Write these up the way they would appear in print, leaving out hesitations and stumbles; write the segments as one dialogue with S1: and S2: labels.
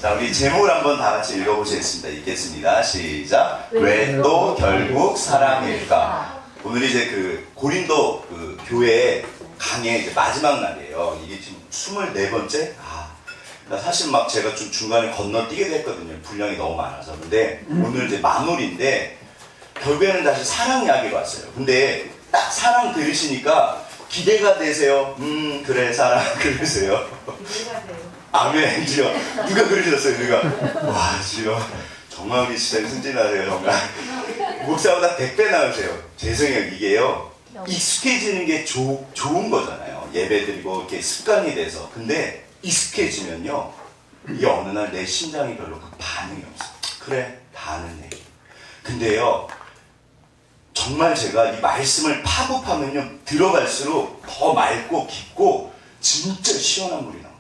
S1: 자, 우리 제목을 한번 다 같이 읽어보시겠습니다. 읽겠습니다. 시작. 왜 또 결국 사랑일까? 오늘 이제 그 고린도 그 교회 강의 이제 마지막 날이에요. 이게 지금 24번째? 사실 막 제가 좀 중간에 건너뛰기도 했거든요. 분량이 너무 많아서. 근데 오늘 이제 마무리인데 결국에는 다시 사랑 이야기로 왔어요. 근데 딱 사랑 들으시니까 기대가 되세요. 그래 사랑 그러세요.
S2: 기대가 돼요.
S1: 아멘. 지요. 누가 그러셨어요? 누가? 와 지요. 정말 우리 시장이 순진하세요. 정말. 목사보다 100배 나으세요. 죄송해요. 이게요. 익숙해지는 게 좋은 거잖아요. 예배 드리고 이렇게 습관이 돼서. 근데 익숙해지면요. 이게 어느 날 내 심장이 별로 그 반응이 없어. 그래 다 아는 얘기. 근데요. 정말 제가 이 말씀을 파고파면요. 들어갈수록 더 맑고 깊고 진짜 시원한 물이 나옵니다.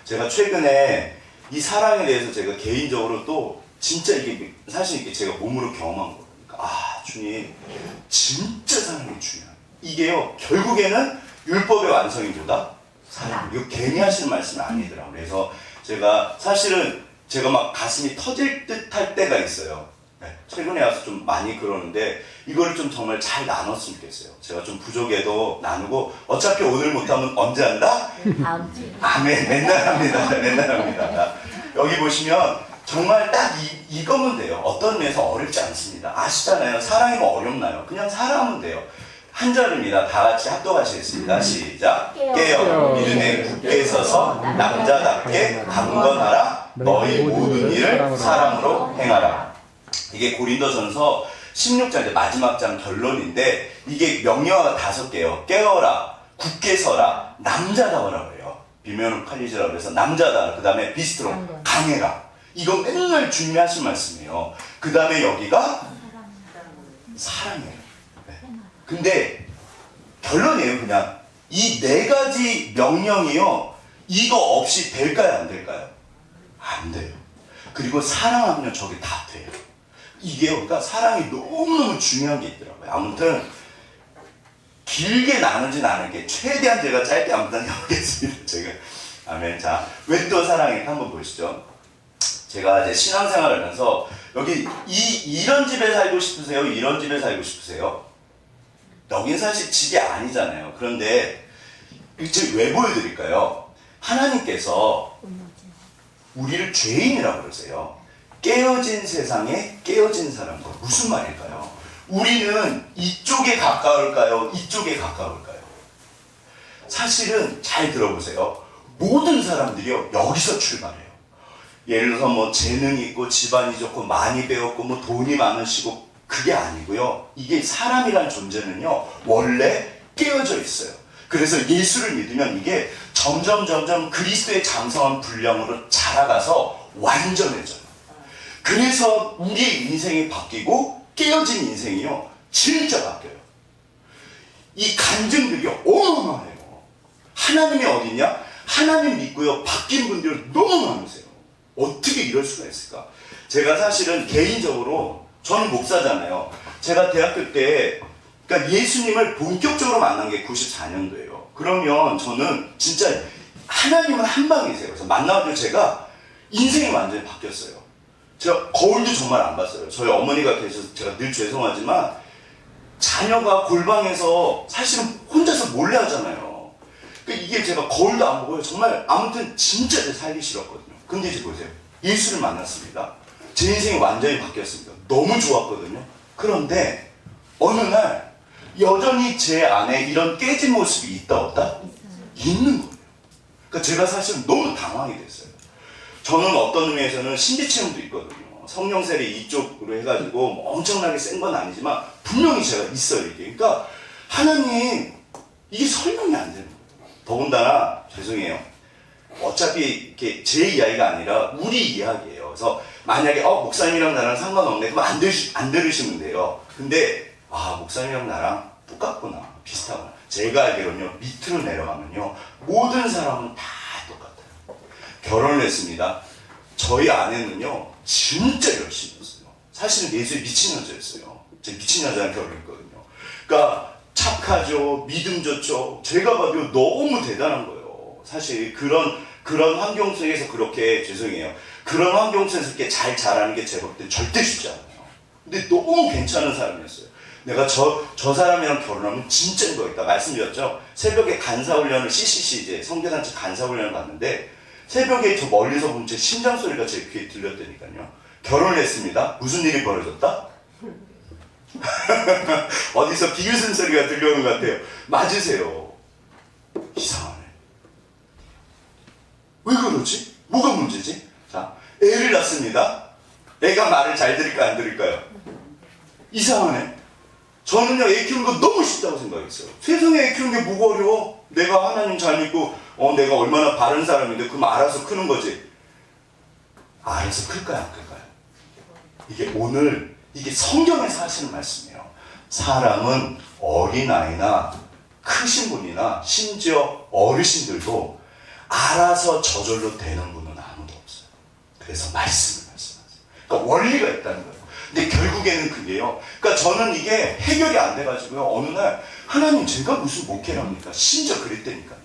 S1: 제가 최근에 이 사랑에 대해서 제가 개인적으로 또 진짜 이게 사실 이게 제가 몸으로 경험한 거니까 주님 진짜 사랑이 중요해요. 이게요 결국에는 율법의 완성이보다 사랑. 이거 괜히 하시는 말씀이 아니더라고요. 그래서 제가 사실은 제가 막 가슴이 터질 듯 할 때가 있어요. 최근에 와서 좀 많이 그러는데 이거를 좀 정말 잘 나눴으면 좋겠어요. 제가 좀 부족해도 나누고 어차피 오늘 못하면 언제 한다?
S2: 다음 주에.
S1: 아멘. 맨날 합니다. 맨날 합니다. 여기 보시면 정말 딱 이거면 돼요. 어떤 면에서 어렵지 않습니다. 아시잖아요. 사랑이면 어렵나요? 그냥 사랑하면 돼요. 한 절입니다. 다 같이 합독하시겠습니다. 시작. 깨어 믿음에 굳게 서서 남자답게 강건하라. 너희 모든 일을 사랑으로 행하라. 이게 고린도전서 16장 마지막 장 결론인데 이게 명령어가 5개요. 깨어라, 굳게 서라, 남자다워라 그래요. 비면은 칼리지라고 해서 남자다. 그 다음에 비스트로 강해라. 이거 맨날 중요하신 말씀이에요. 그 다음에 여기가 사랑해요. 네. 근데 결론이에요. 그냥 이 4가지 명령이요. 이거 없이 될까요? 안 될까요? 안 돼요. 그리고 사랑하면 저게 다 돼요. 이게 그러니까 사랑이 너무너무 중요한 게 있더라고요. 아무튼 길게 나누진 않을게 최대한 제가 짧게 아무튼 해보겠습니다. 제가 아멘. 자, 왜 또 사랑일까 한번 보시죠. 제가 이제 신앙생활을 하면서 여기 이런 집에 살고 싶으세요? 이런 집에 살고 싶으세요? 여긴 사실 집이 아니잖아요. 그런데 제가 왜 보여드릴까요? 하나님께서 우리를 죄인이라고 그러세요. 깨어진 세상에 깨어진 사람들. 무슨 말일까요? 우리는 이쪽에 가까울까요? 이쪽에 가까울까요? 사실은 잘 들어보세요. 모든 사람들이요 여기서 출발해요. 예를 들어서 뭐 재능이 있고 집안이 좋고 많이 배웠고 뭐 돈이 많으시고 그게 아니고요. 이게 사람이란 존재는요 원래 깨어져 있어요. 그래서 예수를 믿으면 이게 점점 그리스도의 장성한 분량으로 자라가서 완전해져요. 그래서 우리의 인생이 바뀌고 깨어진 인생이요 진짜 바뀌어요. 이 간증들이요 어마어마해요. 하나님이 어디냐? 하나님 믿고요 바뀐 분들이 너무 많으세요. 어떻게 이럴 수가 있을까? 제가 사실은 개인적으로 저는 목사잖아요. 제가 대학교 때 그러니까 예수님을 본격적으로 만난 게 94년도예요. 그러면 저는 진짜 하나님은 한 방이세요. 그래서 만나가지고 제가 인생이 완전히 바뀌었어요. 제가 거울도 정말 안 봤어요. 저희 어머니가 계셔서 제가 늘 죄송하지만 자녀가 골방에서 사실은 혼자서 몰래 하잖아요. 그러니까 이게 제가 거울도 안 보고요. 정말 아무튼 진짜 제 살기 싫었거든요. 근데 이제 보세요. 예수를 만났습니다. 제 인생이 완전히 바뀌었습니다. 너무 좋았거든요. 그런데 어느 날 여전히 제 안에 이런 깨진 모습이 있다 없다? 있는 거예요. 그러니까 제가 사실은 너무 당황이 됐어요. 저는 어떤 의미에서는 신비체험도 있거든요. 성령 세례 이쪽으로 해가지고 뭐 엄청나게 센 건 아니지만 분명히 제가 있어요. 이게. 그러니까 하나님 이게 설명이 안 되는 거예요. 더군다나 죄송해요. 어차피 이렇게 제 이야기가 아니라 우리 이야기예요. 그래서 만약에 목사님이랑 나랑 상관없네 그럼 안 들으시면 돼요. 근데 목사님이랑 나랑 똑같구나 비슷하구나. 제가 알기로는요 밑으로 내려가면요 모든 사람은 다 똑같아요. 결혼을 했습니다. 저희 아내는요 진짜 열심히 했어요. 사실은 예수에 미친 여자였어요. 제가 미친 여자랑 결혼했거든요. 그러니까 착하죠, 믿음 좋죠. 제가 봐도 너무 대단한 거예요. 사실 그런 그런 환경 속에서 그렇게, 죄송해요, 그런 환경 속에서 이렇게 잘 자라는 게 제가 볼 때 절대 쉽지 않아요. 근데 너무 괜찮은 사람이었어요. 내가 저 사람이랑 결혼하면 진짜인 거겠다 말씀드렸죠. 새벽에 간사훈련을 CCC 이제 성교단체 간사훈련을 갔는데 새벽에 저 멀리서 보면 제 심장 소리가 제 귀에 들렸다니까요. 결혼을 했습니다. 무슨 일이 벌어졌다? 어디서 비웃음 소리가 들려오는 것 같아요. 맞으세요. 이상하네. 왜 그러지? 뭐가 문제지? 자, 애를 낳습니다. 애가 말을 잘 들을까 안 들을까요? 이상하네. 저는요, 애 키우는 거 너무 쉽다고 생각했어요. 세상에 애 키우는 게 뭐가 어려워? 내가 하나님 잘 믿고 내가 얼마나 바른 사람인데 그럼 알아서 크는 거지. 알아서 클까요 안 클까요? 이게 오늘 이게 성경에서 하시는 말씀이에요. 사람은 어린아이나 크신 분이나 심지어 어르신들도 알아서 저절로 되는 분은 아무도 없어요. 그래서 말씀하세요. 그러니까 원리가 있다는 거예요. 근데 결국에는 그게요. 그러니까 저는 이게 해결이 안 돼가지고요. 어느 날 하나님 제가 무슨 목회랍니까? 심지어 그랬다니까요.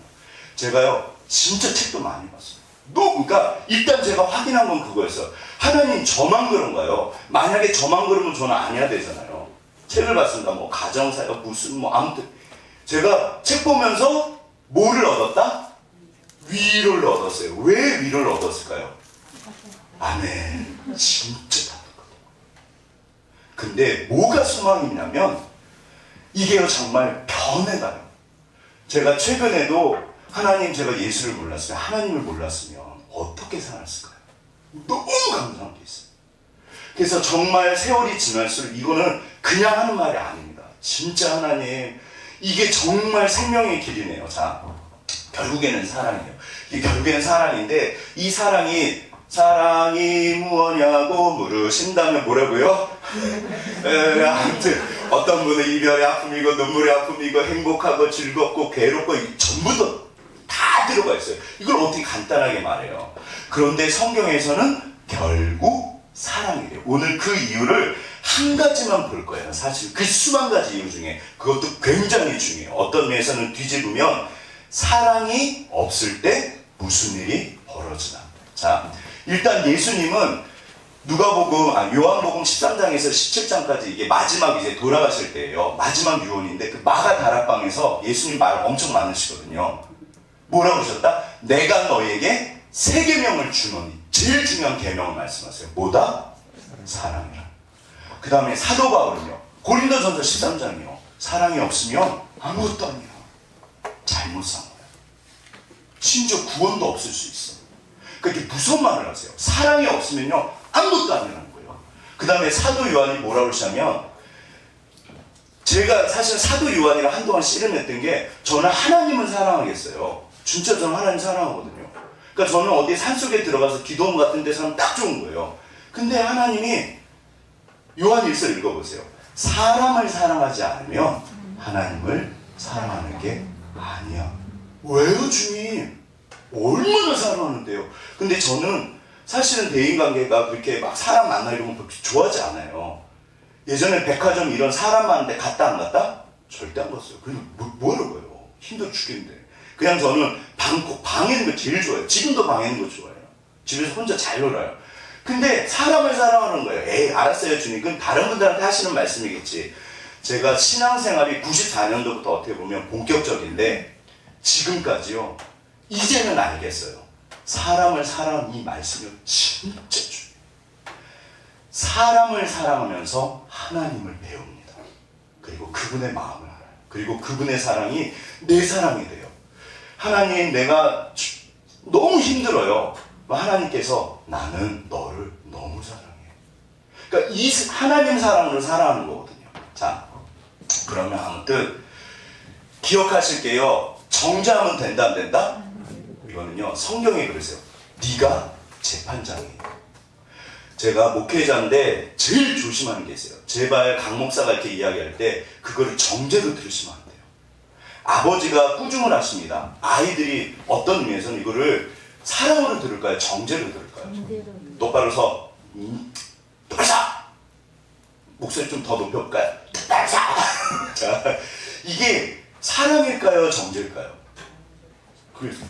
S1: 제가요 진짜 책도 많이 봤어요. 그러니까 일단 제가 확인한 건 그거였어요. 하나님 저만 그런가요? 만약에 저만 그러면 저는 아니야 되잖아요. 책을 봤습니다. 뭐 가정사역 무슨 뭐 아무튼 제가 책 보면서 뭐를 얻었다? 위로를 얻었어요. 왜 위로를 얻었을까요? 아멘. 진짜 답답하더라고요. 근데 뭐가 수망이냐면 이게요 정말 변해가요. 제가 최근에도 하나님 제가 예수를 몰랐으면 하나님을 몰랐으면 어떻게 살았을까요? 너무 감사한 게 있어요. 그래서 정말 세월이 지날수록 이거는 그냥 하는 말이 아닙니다. 진짜 하나님 이게 정말 생명의 길이네요. 자, 결국에는 사랑이에요. 이게 결국에는 사랑인데 이 사랑이 무엇냐고 물으신다면 뭐라고요? 아무튼 어떤 분은 이별의 아픔이고 눈물의 아픔이고 행복하고 즐겁고 괴롭고 전부 다 들어가 있어요. 이걸 어떻게 간단하게 말해요. 그런데 성경에서는 결국 사랑이래요. 오늘 그 이유를 한 가지만 볼 거예요. 사실 그 수만 가지 이유 중에 그것도 굉장히 중요해요. 어떤 면에서는 뒤집으면 사랑이 없을 때 무슨 일이 벌어지나. 자, 일단 예수님은 요한복음 13장에서 17장까지 이게 마지막 이제 돌아가실 때예요. 마지막 유언인데 그 마가 다락방에서 예수님 말 엄청 많으시거든요. 뭐라고 하셨다? 내가 너에게 세 계명을 주노니. 제일 중요한 계명을 말씀하세요. 뭐다? 사랑이라. 그 다음에 사도 바울은요. 고린도전서 13장이요. 사랑이 없으면 아무것도 아니야. 잘못 산 거야. 심지어 구원도 없을 수 있어. 그렇게 무서운 말을 하세요. 사랑이 없으면요 아무것도 아니라는 거예요. 그 다음에 사도 요한이 뭐라고 하시냐면 제가 사실 사도 요한이랑 한동안 씨름했던 게 저는 하나님은 사랑하겠어요. 진짜 저는 하나님 사랑하거든요. 그러니까 저는 어디 산속에 들어가서 기도원 같은 데서는 딱 좋은 거예요. 근데 하나님이 요한 1서 읽어보세요. 사람을 사랑하지 않으면 하나님을 사랑하는 게 아니야. 왜요 주님? 얼마나 사랑하는데요. 근데 저는 사실은 대인관계가 그렇게 막 사람 만나 이런 거 그렇게 좋아하지 않아요. 예전에 백화점 이런 사람 많은데 갔다 안 갔다? 절대 안 갔어요. 그래서 뭐라고요? 힘들어 죽겠는데. 그냥 저는 방에 있는 거 제일 좋아해요. 지금도 방에 있는 거 좋아해요. 집에서 혼자 잘 놀아요. 근데 사람을 사랑하는 거예요. 에이 알았어요 주님. 그건 다른 분들한테 하시는 말씀이겠지. 제가 신앙생활이 94년도부터 어떻게 보면 본격적인데 지금까지요. 이제는 알겠어요. 사람을 사랑하는 이 말씀이 진짜 중요해요. 사람을 사랑하면서 하나님을 배웁니다. 그리고 그분의 마음을 알아요. 그리고 그분의 사랑이 내 사랑이 돼요. 하나님 내가 너무 힘들어요. 하나님께서 나는 너를 너무 사랑해. 그러니까 이 하나님 사랑으로 사랑하는 거거든요. 자, 그러면 아무튼 기억하실게요. 정죄하면 된다 안 된다? 이거는요 성경에 그러세요. 네가 재판장이에요. 제가 목회자인데 제일 조심하는 게 있어요. 제발 강 목사가 이렇게 이야기할 때 그거를 정죄로 들으시면 안 돼요. 아버지가 꾸중을 하십니다. 아이들이 어떤 의미에서는 이거를 사랑으로 들을까요? 정죄로 들을까요? 똑바로 서 똑바로 서! 목소리 좀 더 높여볼까요? 똑바로 서! 자, 이게 사랑일까요? 정죄일까요? 그래서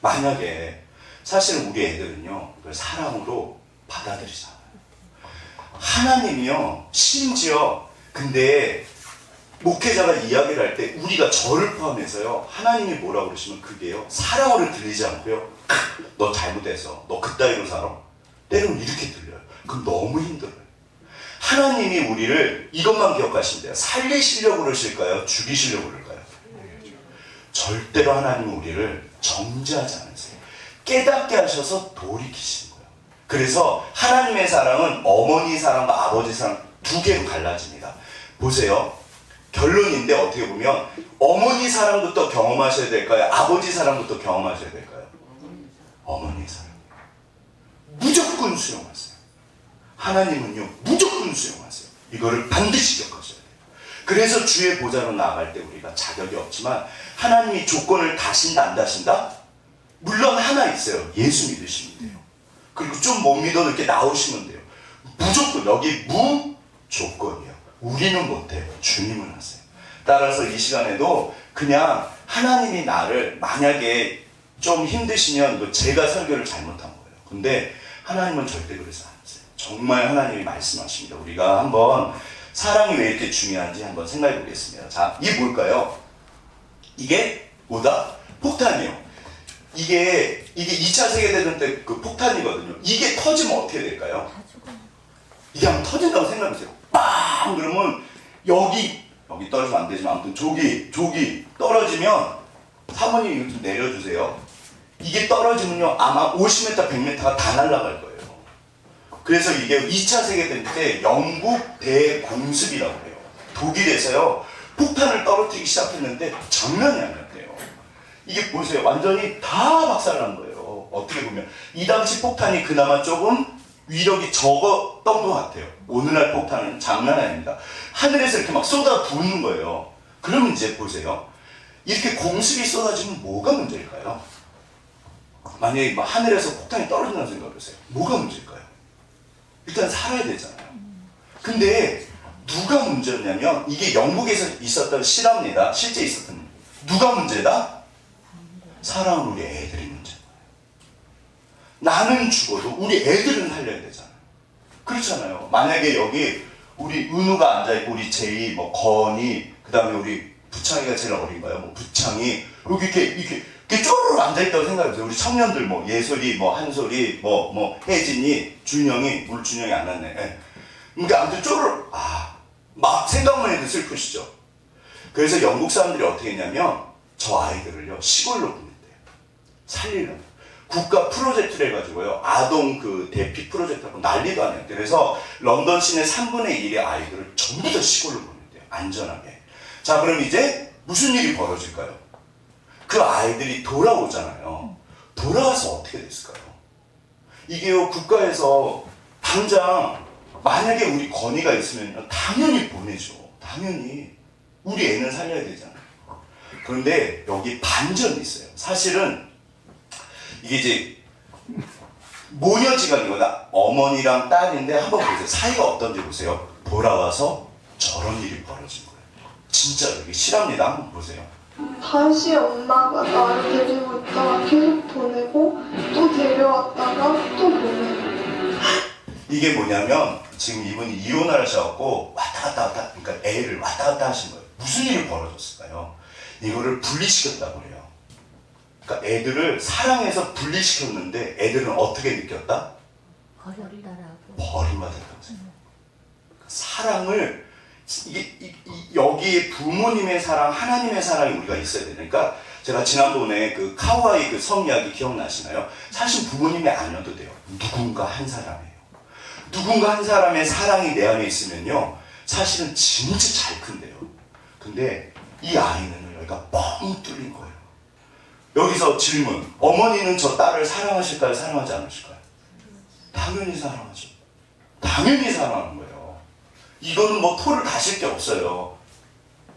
S1: 만약에 사실은 우리 애들은요, 그걸 사랑으로 받아들이잖아요. 하나님이요, 심지어 근데 목회자가 이야기를 할 때 우리가 저를 포함해서요, 하나님이 뭐라고 그러시면 그게요, 사랑으로 들리지 않고요, 너 잘못해서 너 그따위로 살아, 때로는 이렇게 들려요. 그럼 너무 힘들어요. 하나님이 우리를 이것만 기억하시면 돼요. 살리시려고 그러실까요? 죽이시려고 그럴까요? 절대로 하나님은 우리를 정죄하지 않으세요. 깨닫게 하셔서 돌이키시는 거예요. 그래서 하나님의 사랑은 어머니 사랑과 아버지 사랑 두 개로 갈라집니다. 보세요. 결론인데 어떻게 보면 어머니 사랑부터 경험하셔야 될까요? 아버지 사랑부터 경험하셔야 될까요? 어머니 사랑. 무조건 수용하세요. 하나님은요, 무조건 수용하세요. 이거를 반드시 기억하셔야 돼요. 그래서 주의 보좌로 나아갈 때 우리가 자격이 없지만 하나님이 조건을 다신다 안 다신다? 물론 하나 있어요. 예수 믿으시면 돼요. 그리고 좀 못 믿어도 이렇게 나오시면 돼요. 무조건 여기 무조건이에요. 우리는 못해요. 주님은 하세요. 따라서 이 시간에도 그냥 하나님이 나를 만약에 좀 힘드시면 이거 제가 설교를 잘못한 거예요. 근데 하나님은 절대 그래서 안 하세요. 정말 하나님이 말씀하십니다. 우리가 한번 사랑이 왜 이렇게 중요한지 한번 생각해 보겠습니다. 자, 이게 뭘까요? 이게 뭐다? 폭탄이요. 이게 2차 세계대전 때 그 폭탄이거든요. 이게 터지면 어떻게 될까요? 이게 한번 터진다고 생각해보세요. 빵! 그러면 여기 떨어지면 안 되지만 아무튼 저기 떨어지면 사모님 이거 좀 내려주세요. 이게 떨어지면요 아마 50m, 100m가 다 날아갈 거예요. 그래서 이게 2차 세계대전 때 영국 대공습이라고 해요. 독일에서요 폭탄을 떨어뜨리기 시작했는데 장난이 아니었대요. 이게 보세요. 완전히 다 박살난 거예요. 어떻게 보면 이 당시 폭탄이 그나마 조금 위력이 적었던 것 같아요. 오늘날 폭탄은 장난 아닙니다. 하늘에서 이렇게 막 쏟아 부는 거예요. 그러면 이제 보세요. 이렇게 공습이 쏟아지면 뭐가 문제일까요? 만약에 막 하늘에서 폭탄이 떨어진다는 생각을 해보세요. 뭐가 문제일까요? 일단 살아야 되잖아요. 근데 누가 문제였냐면 이게 영국에서 있었던 실화입니다. 실제 있었던 일. 누가 문제다? 사랑은 우리 애들이 문제인 거예요. 나는 죽어도 우리 애들은 살려야 되잖아요. 그렇잖아요. 만약에 여기 우리 은우가 앉아있고 우리 제이, 뭐 건이, 그 다음에 우리 부창이가 제일 어린가요? 뭐 부창이 여기 이렇게 쪼르르 앉아있다고 생각해보세요. 우리 청년들 뭐 예솔이, 뭐 한솔이, 뭐 혜진이, 준영이, 오늘 준영이 안 왔네. 예. 그러니까 아무튼 쪼르르 막 생각만 해도 슬프시죠. 그래서 영국 사람들이 어떻게 했냐면 저 아이들을요 시골로 보냈대요. 살리려고. 국가 프로젝트를 해가지고요 아동 그 대피 프로젝트하고 난리도 아니었대요. 그래서 런던 시내 3분의 1의 아이들을 전부 다 시골로 보냈대요. 안전하게. 자, 그럼 이제 무슨 일이 벌어질까요? 그 아이들이 돌아오잖아요. 돌아와서 어떻게 됐을까요? 이게요 국가에서 당장 만약에 우리 건의가 있으면 당연히 보내죠. 당연히 우리 애는 살려야 되잖아요. 그런데 여기 반전이 있어요. 사실은 이게 이제 모녀지간이거나 어머니랑 딸인데 한번 보세요. 사이가 어떤지 보세요. 돌아와서 저런 일이 벌어진 거예요. 진짜 여기 실합니다. 한번 보세요.
S2: 다시 엄마가 나를 데리고 있다가 계속 보내고 또 데려왔다가 또 보내고.
S1: 이게 뭐냐면 지금 이분이 이혼을 하셔갖고 왔다 갔다 그러니까 애를 왔다 갔다 하신 거예요. 무슨 일이 벌어졌을까요? 이거를 분리시켰다고 그래요. 그러니까 애들을 사랑해서 분리시켰는데 애들은 어떻게 느꼈다?
S3: 버렸다라고.
S1: 버림받았다고 생각해요. 사랑을 여기에 부모님의 사랑, 하나님의 사랑이 우리가 있어야 되니까 제가 지난번에 그 카와이 그 성 이야기 기억나시나요? 사실 부모님이 아니어도 돼요. 누군가 한 사람이에요. 누군가 한 사람의 사랑이 내 안에 있으면요 사실은 진짜 잘 큰대요. 근데 이 아이는 여기가 뻥 뚫린 거예요. 여기서 질문. 어머니는 저 딸을 사랑하실까요? 사랑하지 않으실까요? 당연히 사랑하죠. 당연히 사랑하는 거예요. 이거는 뭐 토를 가실 게 없어요.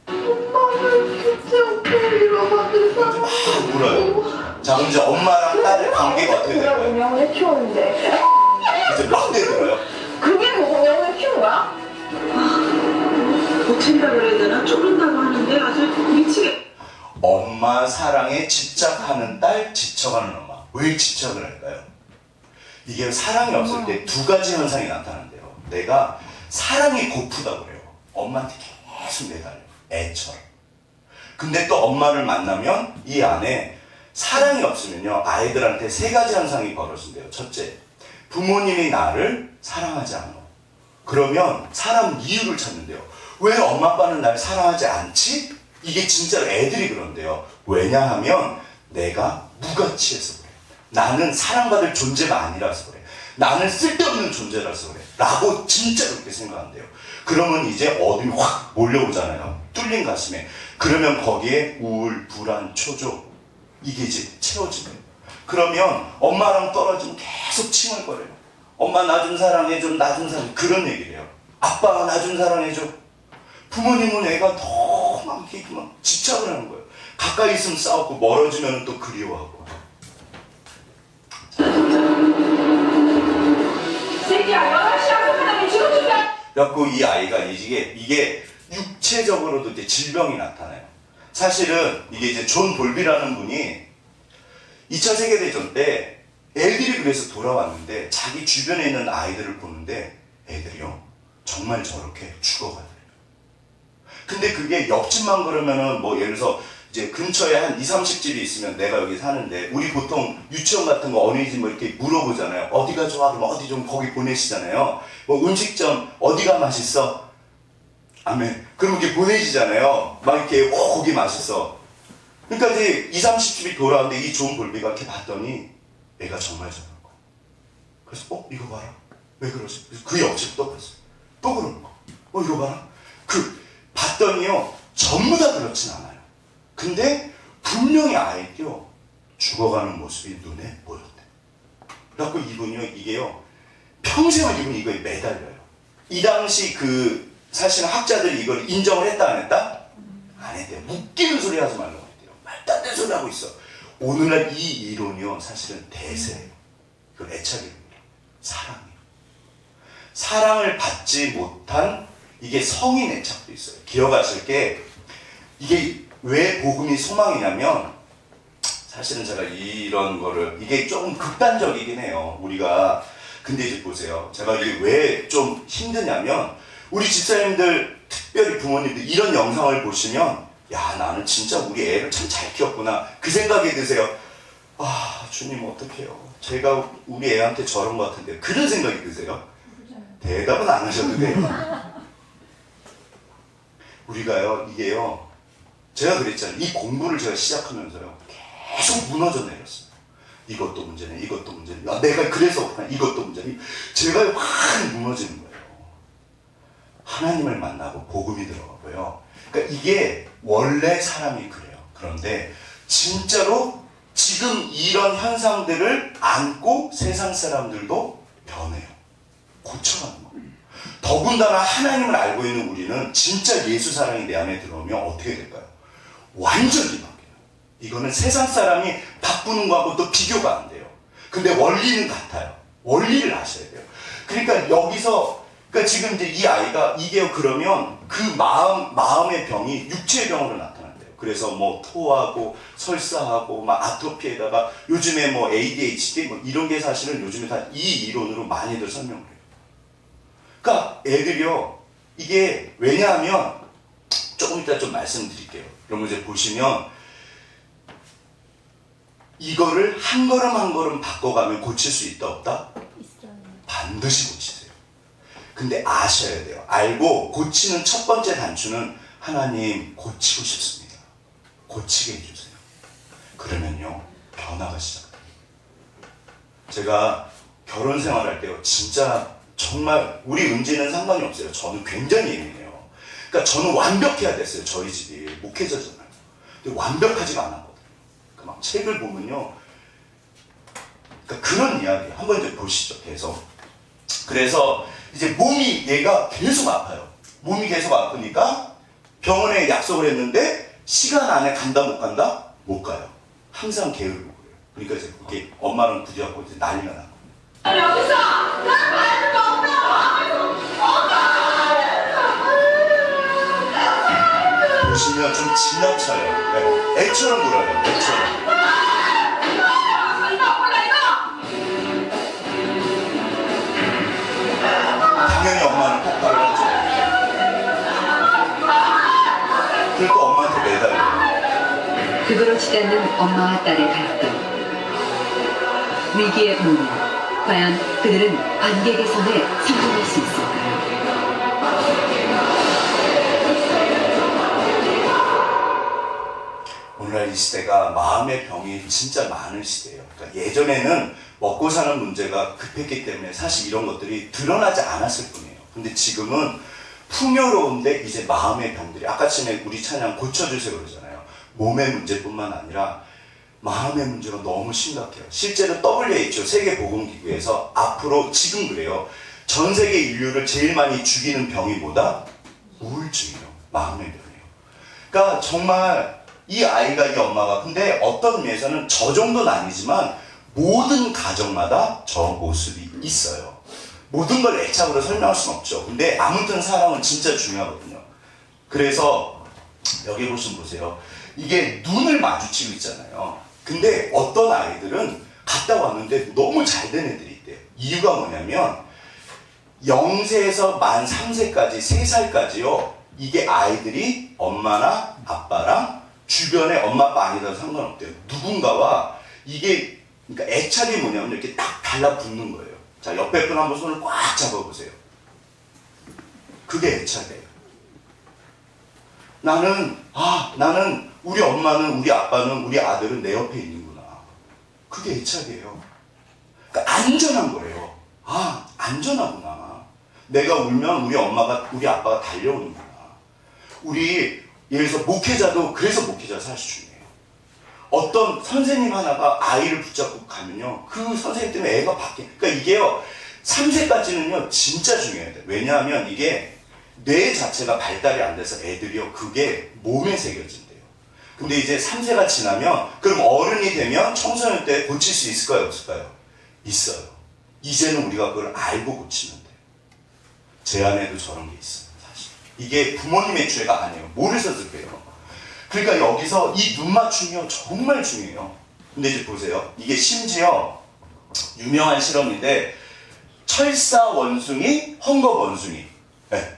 S2: 엄마를 교체 없고 위로받을 사람.
S1: 막 울어요. 자, 그럼 이제 엄마랑 딸의 관계가 어떻게 될까요?
S4: 운영을 키우는데
S1: 이제 막 대들어요.
S4: 그게 뭐 운영을 키운 거야?
S5: 고친다 그래야 되나? 쪼른다고 하는데 아주 미치게.
S1: 엄마 사랑에 집착하는 딸, 지쳐가는 엄마. 왜 집착을 할까요? 이게 사랑이 없을 때 두 가지 현상이 나타난대요. 내가 사랑이 고프다고 그래요. 엄마한테 계속 매달려. 애처럼. 근데 또 엄마를 만나면 이 안에 사랑이 없으면요. 아이들한테 세 가지 현상이 벌어진대요. 첫째, 부모님이 나를 사랑하지 않아. 그러면 사람 이유를 찾는데요. 왜 엄마 아빠는 날 사랑하지 않지? 이게 진짜로 애들이 그런데요. 왜냐하면 내가 무가치해서 그래. 나는 사랑받을 존재가 아니라서 그래. 나는 쓸데없는 존재라서 그래. 라고 진짜 그렇게 생각한대요. 그러면 이제 어둠이 확 몰려오잖아요. 뚫린 가슴에. 그러면 거기에 우울, 불안, 초조 이게 이제 채워지네요. 그러면 엄마랑 떨어지면 계속 칭얼거려요. 엄마 나 좀 사랑해줘, 나 좀 사랑해줘. 그런 얘기를 해요. 아빠 나 좀 사랑해줘. 부모님은 애가 너무 막 이렇게 막 집착을 하는 거예요. 가까이 있으면 싸우고 멀어지면 또 그리워하고.
S4: 새끼야, 8시 앞에 지금 준비해.
S1: 그래갖고 이 아이가 이게 육체적으로도 이제 질병이 나타나요. 사실은 이게 이제 존 볼비라는 분이 2차 세계대전 때 애들이 그래서 돌아왔는데 자기 주변에 있는 아이들을 보는데 애들이요 정말 저렇게 죽어가더래요. 근데 그게 옆집만 그러면은 뭐 예를 들어서 이제 근처에 한 20-30집이 있으면 내가 여기 사는데 우리 보통 유치원 같은 거 어린이집 뭐 이렇게 물어보잖아요. 어디가 좋아? 그럼 어디 좀 거기 보내시잖아요. 뭐 음식점 어디가 맛있어? 아멘. 그럼 이렇게 보내시잖아요. 막 이렇게 거기 맛있어. 그러니까 이제 20-30집이 돌아오는데 이 좋은 볼비가 이렇게 봤더니 애가 정말 저런 거야. 그래서 이거 봐라. 왜 그러지? 그래서 그 옆집 또 봤어요. 또 그러는 거. 이거 봐라. 봤더니요 전부 다 그렇진 않아요. 근데 분명히 아이도요 죽어가는 모습이 눈에 보였대. 그래갖고 이분이요 이게요 평생을 이분이 이거에 매달려요. 이 당시 사실은 학자들이 이걸 인정을 했다 안 했다? 안 했대요. 웃기는 소리 하지 말라고 했대요. 말도 안 되는 소리 하고 있어. 오늘날 이 이론이요 사실은 대세예요. 이걸 애착입니다. 사랑이에요. 사랑을 받지 못한 이게 성인 애착도 있어요. 기억하실 게 이게 왜 복음이 소망이냐면 사실은 제가 이런 거를 이게 조금 극단적이긴 해요. 우리가 근데 이제 보세요. 제가 이게 왜 좀 힘드냐면 우리 집사님들 특별히 부모님들 이런 영상을 보시면 야 나는 진짜 우리 애를 참 잘 키웠구나 그 생각이 드세요. 아 주님 어떡해요. 제가 우리 애한테 저런 것 같은데 그런 생각이 드세요. 대답은 안 하셔도 돼요. 우리가요 이게요 제가 그랬잖아요. 이 공부를 제가 시작하면서요 계속 무너져 내렸어요. 이것도 문제네 이것도 문제네 내가 그래서 이것도 문제네. 제가 확 무너지는 거예요. 하나님을 만나고 복음이 들어가고요. 그러니까 이게 원래 사람이 그래요. 그런데 진짜로 지금 이런 현상들을 안고 세상 사람들도 변해요. 고쳐가는 거예요. 더군다나 하나님을 알고 있는 우리는 진짜 예수 사랑이 내 안에 들어오면 어떻게 될까요? 완전히 바뀌어요. 이거는 세상 사람이 바꾸는 거하고 또 비교가 안 돼요. 근데 원리는 같아요. 원리를 아셔야 돼요. 그러니까 여기서 그러니까 지금 이제 이 아이가 이게 그러면 그 마음의 병이 육체의 병으로 나타난대요. 그래서 뭐 토하고 설사하고 막 아토피에다가 요즘에 뭐 ADHD 뭐 이런 게 사실은 요즘에 다 이 이론으로 많이들 설명을 해요. 그러니까 애들이요 이게 왜냐하면 조금 이따 좀 말씀드릴게요. 여러분 이제 보시면 이거를 한 걸음 한 걸음 바꿔가면 고칠 수 있다 없다?
S3: 있어요.
S1: 반드시 고치세요. 근데 아셔야 돼요. 알고 고치는 첫 번째 단추는 하나님 고치고 싶습니다. 고치게 해주세요. 그러면요 변화가 시작돼요. 제가 결혼 생활할 때요 진짜 정말 우리 은지는 상관이 없어요. 저는 굉장히 예민해요. 그러니까 저는 완벽해야 됐어요. 저희 집이 목회자잖아요. 근데 완벽하지가 않았거든요. 그러니까 막 책을 보면요. 그러니까 그런 이야기 한번 이제 보시죠. 계속. 그래서 이제 몸이 얘가 계속 아파요. 몸이 계속 아프니까 병원에 약속을 했는데 시간 안에 간다 못 간다? 못 가요. 항상 게으르고 그래요. 그러니까 이제 그게 엄마랑 부딪혀갖고 이제 난리가 나고.
S4: 여기서 나 말할 거 없다.
S1: 보시면 주면 좀 지나쳐요. 네. 애처럼 굴어요. 애처럼. 당연히 엄마는 폭발을 하죠. 그리고 또 엄마한테 매달려요.
S5: 그거로지 않는 엄마와 딸의 갈등. 위기의 문이 과연 그들은 관계 개선에 성공할 수 있을까요?
S1: 오늘날 이 시대가 마음의 병이 진짜 많은 시대예요. 그러니까 예전에는 먹고 사는 문제가 급했기 때문에 사실 이런 것들이 드러나지 않았을 뿐이에요. 근데 지금은 풍요로운데 이제 마음의 병들이 아까 전에 우리 찬양 고쳐주세요 그러잖아요. 몸의 문제뿐만 아니라 마음의 문제가 너무 심각해요. 실제로 WHO 세계보건기구에서 앞으로 지금 그래요. 전 세계 인류를 제일 많이 죽이는 병이 뭐다? 우울증이에요. 마음의 병이에요. 그러니까 정말 이 아이가 이 엄마가 근데 어떤 의미에서는 저 정도는 아니지만 모든 가정마다 저 모습이 있어요. 모든 걸 애착으로 설명할 수는 없죠. 근데 아무튼 사랑은 진짜 중요하거든요. 그래서 여기 보세요. 이게 눈을 마주치고 있잖아요. 근데 어떤 아이들은 갔다 왔는데 너무 잘 된 애들이 있대요. 이유가 뭐냐면 0세에서 만 3세까지 3살까지요. 이게 아이들이 엄마나 아빠랑 주변에 엄마 아빠 아니라도 상관없대요. 누군가와 이게 그러니까 애착이 뭐냐면 이렇게 딱 달라붙는 거예요. 자, 옆에 분 한번 손을 꽉 잡아보세요. 그게 애착이에요. 나는 우리 엄마는 우리 아빠는 우리 아들은 내 옆에 있는구나. 그게 애착이에요. 그러니까 안전한 거예요. 안전하구나. 내가 울면 우리 엄마가 우리 아빠가 달려오는구나. 우리 예를 들어서 목회자도 그래서 목회자 사실 중요해요. 어떤 선생님 하나가 아이를 붙잡고 가면요. 그 선생님 때문에 애가 바뀌어요. 그러니까 이게요. 3세까지는요. 진짜 중요해요. 왜냐하면 이게 뇌 자체가 발달이 안 돼서 애들이요. 그게 몸에 새겨진대요. 근데 이제 3세가 지나면 그럼 어른이 되면 청소년 때 고칠 수 있을까요? 없을까요? 있어요. 이제는 우리가 그걸 알고 고치면 돼요. 제 안에도 저런 게 있어요. 사실. 이게 부모님의 죄가 아니에요. 모르셔서 그래요. 그러니까 여기서 이 눈 맞춤이요. 정말 중요해요. 근데 이제 보세요. 이게 심지어 유명한 실험인데 철사 원숭이, 헝겊 원숭이. 네.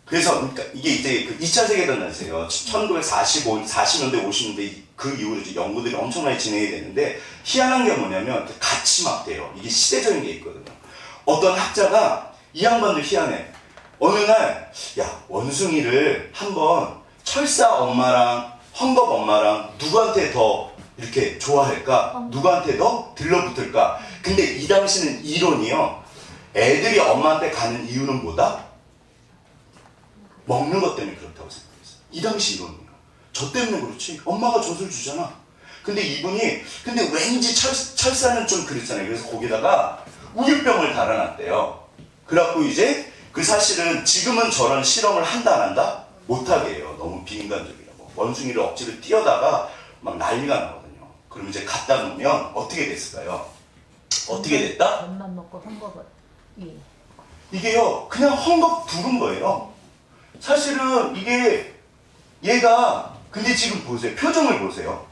S1: 그래서 그러니까 이게 이제 그 2차 세계대전이세요. 1940년대, 50년대 그 이후로 이제 연구들이 엄청나게 진행이 되는데 희한한 게 뭐냐면 같이 막 돼요. 이게 시대적인 게 있거든요. 어떤 학자가 이 양반도 희한해. 어느 날 야 원숭이를 한번 철사 엄마랑 헝겊 엄마랑 누구한테 더 이렇게 좋아할까? 누구한테 더 들러붙을까? 근데 이 당시는 이론이요. 애들이 엄마한테 가는 이유는 뭐다? 먹는 것 때문에 그렇다고 생각했어요. 이 당시 이론이에요. 저 때문에 그렇지. 엄마가 젖을 주잖아. 근데 이분이 근데 왠지 철사는 좀 그렇잖아요. 그래서 거기다가 우유병을 달아놨대요. 그래갖고 이제 그 사실은 지금은 저런 실험을 한다 안 한다? 못하게 해요. 너무 비인간적이라고. 원숭이를 억지로 띄어다가 막 난리가 나거든요. 그럼 이제 갖다 놓으면 어떻게 됐을까요? 어떻게 됐다?
S3: 밥만 먹고 헝겊을 예.
S1: 이게요. 그냥 헝겊 두른 거예요. 사실은 이게 얘가 근데 지금 보세요. 표정을 보세요.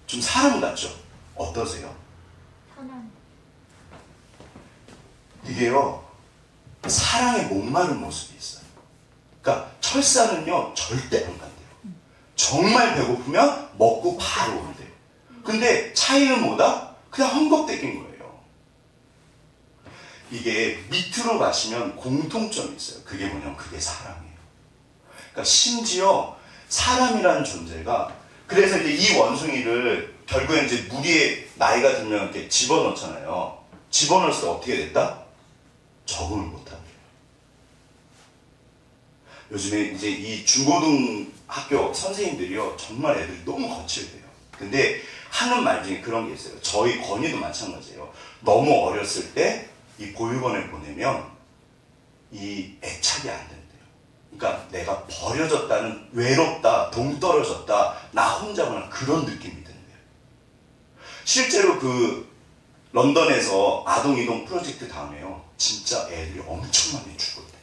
S1: 좀 사람 같죠? 어떠세요?
S3: 편한
S1: 이게요. 사랑에 목마른 모습이 있어요. 그러니까 철사는요. 절대 안 간대요. 정말 배고프면 먹고 바로 온대요. 근데 차이는 뭐다? 그냥 헝겊대긴 거예요. 이게 밑으로 가시면 공통점이 있어요. 그게 뭐냐면 그게 사랑이에요. 그러니까 심지어 사람이라는 존재가 그래서 이제 이 원숭이를 결국엔 이제 무리에 나이가 들면 이렇게 집어넣잖아요. 집어넣을 때 어떻게 됐다? 적응을 못하게. 요즘에 이제 이 중고등 학교 선생님들이요 정말 애들이 너무 거칠대요. 근데 하는 말 중에 그런 게 있어요. 저희 건이도 마찬가지예요. 너무 어렸을 때 이 보육원에 보내면 이 애착이 안 된대요. 그러니까 내가 버려졌다는 외롭다, 동떨어졌다, 나 혼자구나 그런 느낌이 든대요. 실제로 그 런던에서 아동이동 프로젝트 다음에요. 진짜 애들이 엄청 많이 죽었대요.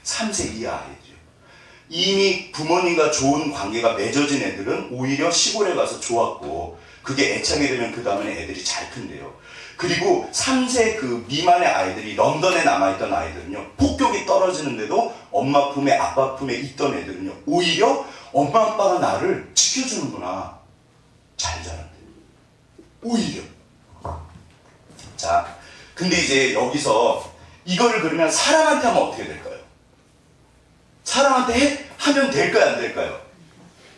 S1: 3세 이하 아이들이요. 이미 부모님과 좋은 관계가 맺어진 애들은 오히려 시골에 가서 좋았고 그게 애착이 되면 그 다음에 애들이 잘 큰대요. 그리고 3세 그 미만의 아이들이 런던에 남아있던 아이들은요, 폭격이 떨어지는데도 엄마 품에 아빠 품에 있던 애들은요, 오히려 엄마 아빠가 나를 지켜주는구나, 잘 자란대요. 오히려. 자, 근데 이제 여기서 이거를 그러면 사람한테 하면 어떻게 될까요? 사람한테 하면 될까요, 안 될까요?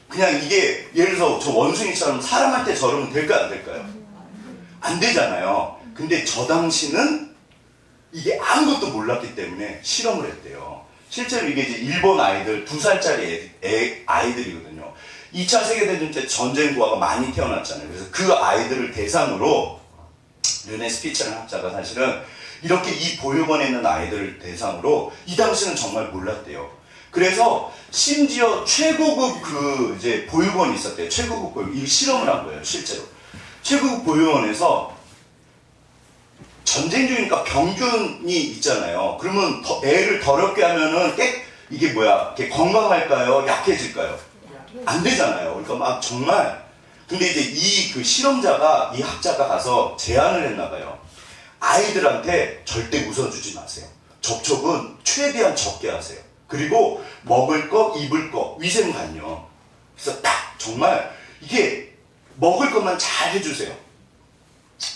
S1: 그냥 이게 예를 들어서 저 원숭이처럼 사람한테 저러면 될까요, 안 될까요? 안 되잖아요. 근데 저 당시는 이게 아무것도 몰랐기 때문에 실험을 했대요. 실제로 이게 이제 일본 아이들 2살짜리 아이들이거든요. 2차 세계대전 때 전쟁 부하가 많이 태어났잖아요. 그래서 그 아이들을 대상으로 르네 스피츠라는 학자가 사실은 이렇게 이 보육원에 있는 아이들을 대상으로 이 당시는 정말 몰랐대요. 그래서 심지어 최고급 그 이제 보육원이 있었대요. 최고급 보육원. 이 실험을 한 거예요, 실제로. 최고급 보육원에서 전쟁 중이니까 병균이 있잖아요. 그러면 애를 더럽게 하면은 이게 뭐야? 이게 건강할까요? 약해질까요? 안 되잖아요. 그러니까 막 정말. 근데 이제 이 그 실험자가, 이 학자가 가서 제안을 했나 봐요. 아이들한테 절대 웃어주지 마세요. 접촉은 최대한 적게 하세요. 그리고 먹을 거, 입을 거, 위생관요. 그래서 딱 정말 이게 먹을 것만 잘 해주세요.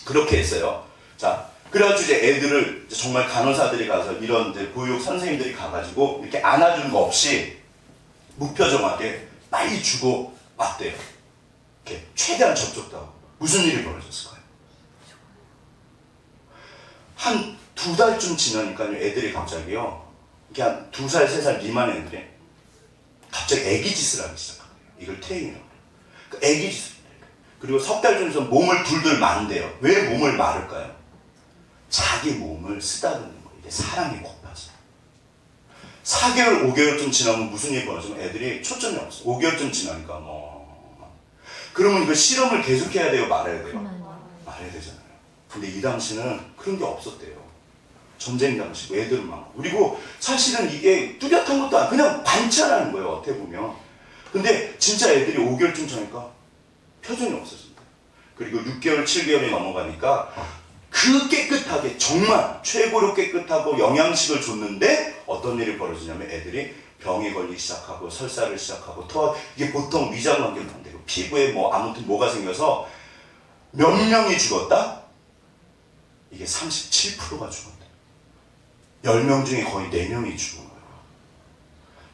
S1: 그렇게 했어요. 자, 그래가지고 이제 애들을 정말 간호사들이 가서 이런 이제 보육 선생님들이 가가지고 이렇게 안아주는 거 없이 무표정하게 빨리 주고 왔대요. 이렇게 최대한 접촉도 하고. 무슨 일이 벌어졌을까요? 한 2달쯤 지나니까요, 애들이 갑자기요, 이렇게 한 2살, 3살 미만 애들이 갑자기 애기 짓을 하기 시작하대요. 이걸 태잉이라고 해요. 그 애기 짓을 해요. 그리고 석 달 전에서 몸을 불들 마른대요. 왜 몸을 마를까요? 자기 몸을 쓰다듬는 거예요. 이게 사랑이 고파서. 4개월, 5개월쯤 지나면 무슨 일이 벌어지면 애들이 초점이 없어. 5개월쯤 지나니까 그러면 이거 실험을 계속해야 돼요, 말아야 돼요? 말해야 되잖아요. 근데 이 당시는 그런 게 없었대요. 전쟁 당시고 애들은 많고. 그리고 사실은 이게 뚜렷한 것도 아니고 그냥 관찰하는 거예요, 어떻게 보면. 근데 진짜 애들이 5개월쯤 지나니까 표정이 없어진다. 그리고 6개월, 7개월이 넘어가니까 그 깨끗하게 정말 최고로 깨끗하고 영양식을 줬는데 어떤 일이 벌어지냐면 애들이 병에 걸리기 시작하고 설사를 시작하고 이게 보통 위장관계는 안 되고 피부에 뭐 아무튼 뭐가 생겨서 몇 명이 죽었다? 이게 37%가 죽었다. 10명 중에 거의 4명이 죽은 거예요.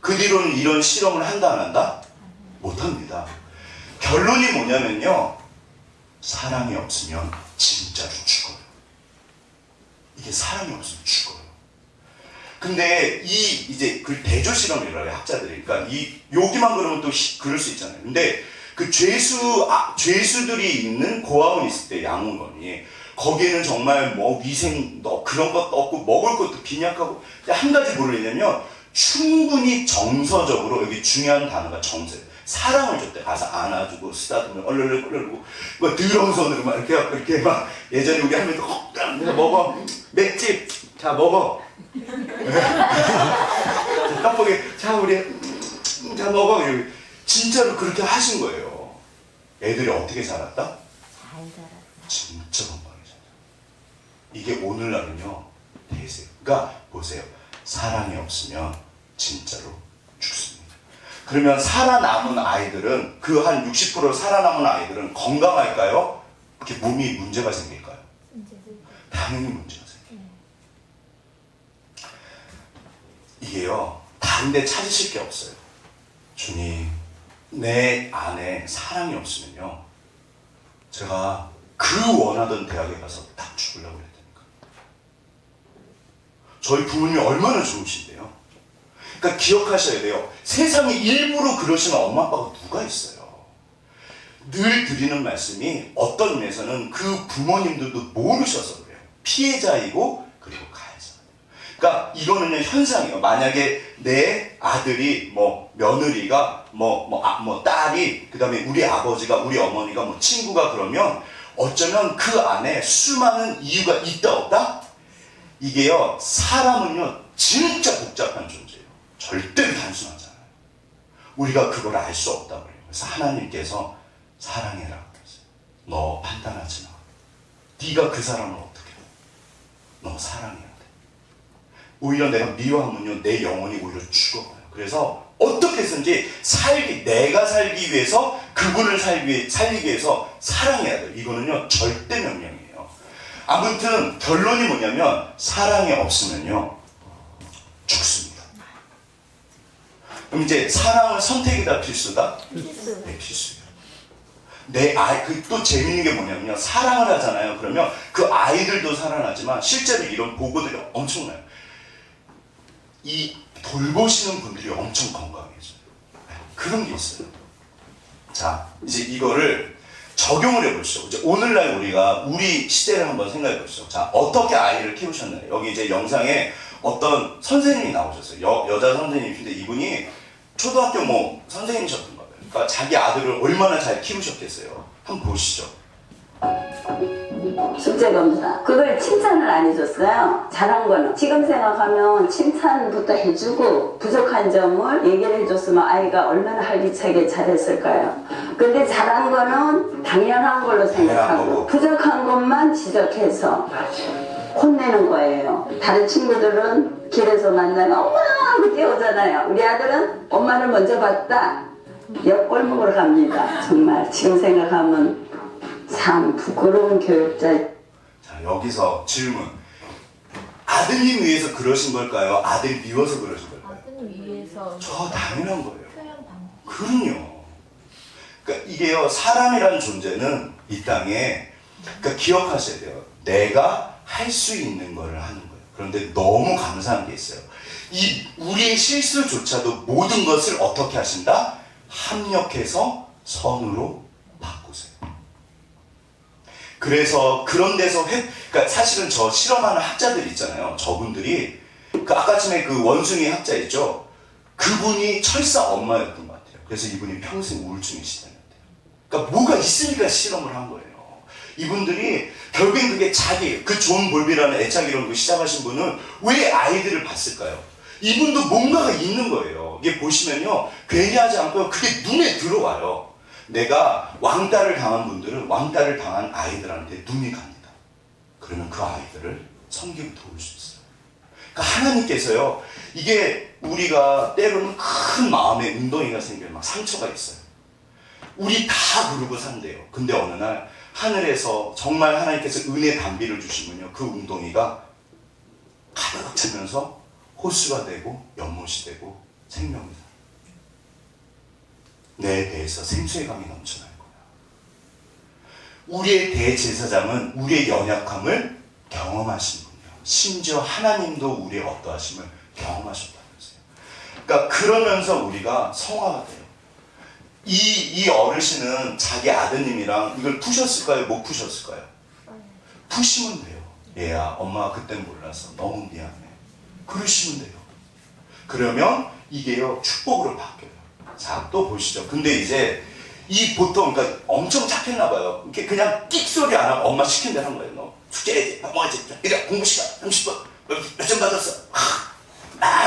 S1: 그 뒤로는 이런 실험을 한다 안 한다? 못합니다. 결론이 뭐냐면요, 사랑이 없으면 진짜로 죽어요. 이게 사랑이 없으면 죽어요. 근데 이제 그 대조 실험이라고 해요, 학자들이. 그러니까 여기만 그러면 또 그럴 수 있잖아요. 근데 그 죄수들이 있는 고아원 있을 때, 양원이 거기에는 정말 뭐 위생 그런 것도 없고 먹을 것도 빈약하고. 한 가지 뭘 했냐면 충분히 정서적으로, 여기 중요한 단어가 정서예요. 사랑을 줬대. 가서 안아주고 쓰다듬고 얼얼얼고 뭐 더러운 손으로 막 이렇게 막 예전에 우리 할머니도 내가 먹어 맷집 자 먹어 자, 떡볶이 자 우리 자 먹어. 진짜로 그렇게 하신 거예요. 애들이 어떻게 자랐다?
S3: 잘 자랐다.
S1: 진짜 건강해 자랐다. 이게 오늘날은요 대세요. 그러니까 보세요, 사랑이 없으면 진짜로 죽습니다. 그러면 살아남은 아이들은, 그 한 60% 살아남은 아이들은 건강할까요? 이렇게 몸이 문제가 생길까요? 당연히 문제가 생겨요. 이게요, 다른 데 찾으실 게 없어요. 주님, 내 안에 사랑이 없으면요, 제가 그 원하던 대학에 가서 딱 죽으려고 했다니까. 저희 부모님이 얼마나 좋으신데요. 그러니까 기억하셔야 돼요. 세상에 일부러 그러시는 엄마 아빠가 누가 있어요. 늘 드리는 말씀이 어떤 면에서는 그 부모님들도 모르셔서 그래요. 피해자이고 그리고 가해자. 그러니까 이거는요 현상이에요. 만약에 내 아들이 뭐 며느리가 딸이 그다음에 우리 아버지가 우리 어머니가 뭐 친구가 그러면 어쩌면 그 안에 수많은 이유가 있다 없다? 이게요 사람은요 진짜 복잡한 존재예요. 절대로 단순하잖아요. 우리가 그걸 알 수 없다고 그래요. 그래서 하나님께서 사랑해라 그랬어요. 너 판단하지 마. 네가 그 사람을 어떻게 해? 너 사랑해야 돼. 오히려 내가 미워하면요 내 영혼이 오히려 죽어가요. 그래서 어떻게 해서든지 내가 살기 위해서 그분을 살리기 위해서 사랑해야 돼요. 이거는요 절대 명령이에요. 아무튼 결론이 뭐냐면 사랑이 없으면요 죽습니다. 그럼 이제 사랑은 선택이다 필수다?
S3: 필수.
S1: 네, 필수예요. 또 재밌는 게 뭐냐면요. 사랑을 하잖아요. 그러면 그 아이들도 살아나지만 실제로 이런 보고들이 엄청나요. 이 돌보시는 분들이 엄청 건강해져요. 네, 그런 게 있어요. 자, 이제 이거를 적용을 해보시죠. 이제 오늘날 우리 시대를 한번 생각해 보시죠. 자, 어떻게 아이를 키우셨나요? 여기 이제 영상에 어떤 선생님이 나오셨어요. 여자 선생님인데 이분이 초등학교 선생님이셨던 거예요. 그러니까 자기 아들을 얼마나 잘 키우셨겠어요. 한번 보시죠.
S6: 숙제 검사. 그걸 칭찬을 안 해줬어요. 잘한 거는. 지금 생각하면 칭찬부터 해주고 부족한 점을 얘기를 해줬으면 아이가 얼마나 활기차게 잘했을까요. 근데 잘한 거는 당연한 걸로 생각하고 부족한 것만 지적해서 혼내는 거예요. 다른 친구들은 길에서 만나면 엄마 하고 뛰어오잖아요. 우리 아들은 엄마를 먼저 봤다. 옆 골목으로 갑니다. 정말 지금 생각하면 참 부끄러운 교육자.
S1: 자, 여기서 질문. 아드님 위해서 그러신 걸까요? 아들 미워서 그러신 걸까요?
S3: 아들 위해서
S1: 저 당연한 거예요.
S3: 표현 방법.
S1: 그럼요. 그러니까 이게요, 사람이라는 존재는 이 땅에, 그러니까 기억하셔야 돼요. 내가 할 수 있는 거를 하는 거예요. 그런데 너무 감사한 게 있어요. 우리의 실수조차도 모든 것을 어떻게 하신다? 합력해서 선으로 바꾸세요. 그래서 그런 데서 그러니까 사실은 저 실험하는 학자들 있잖아요. 저분들이 아까쯤에 그 원숭이 학자 있죠. 그분이 철사 엄마였던 것 같아요. 그래서 이분이 평생 우울증에 시달렸대요. 그러니까 뭐가 있으니까 실험을 한 거예요. 이분들이 결국엔 그게 그 존 볼비라는 애착 이론 그 시작하신 분은 왜 아이들을 봤을까요? 이분도 뭔가가 있는 거예요. 이게 보시면요, 괜히 하지 않고요, 그게 눈에 들어와요. 내가 왕따를 당한 분들은 왕따를 당한 아이들한테 눈이 갑니다. 그러면 그 아이들을 섬기고 도울 수 있어요. 그러니까 하나님께서요, 이게 우리가 때로는 큰 마음의 웅덩이가 생겨요. 막 상처가 있어요. 우리 다 그러고 산대요. 근데 어느 날 하늘에서 정말 하나님께서 은혜 담비를 주시면요, 그 웅덩이가 가득 차면서 호수가 되고 연못이 되고 생명이 돼요. 내 배에서 생수의 강이 넘쳐날 거야. 우리의 대제사장은 우리의 연약함을 경험하신 분이에요. 심지어 하나님도 우리의 어떠하심을 경험하셨다면서요. 그러니까 그러면서 우리가 성화가 돼요. 이 어르신은 자기 아드님이랑 이걸 푸셨을까요? 못 푸셨을까요? 푸시면 돼요. 얘야, 엄마가 그땐 몰라서 너무 미안해. 그러시면 돼요. 그러면 이게요, 축복으로 바뀌어요. 자, 또 보시죠. 근데 이제 보통 그러니까 엄청 착했나 봐요. 이렇게 그냥 끽 소리 안 하고 엄마 시킨 대로 한 거예요. 너 숙제해야지, 밥 먹어야지, 이래 공부 시간 30분 몇 점 받았어.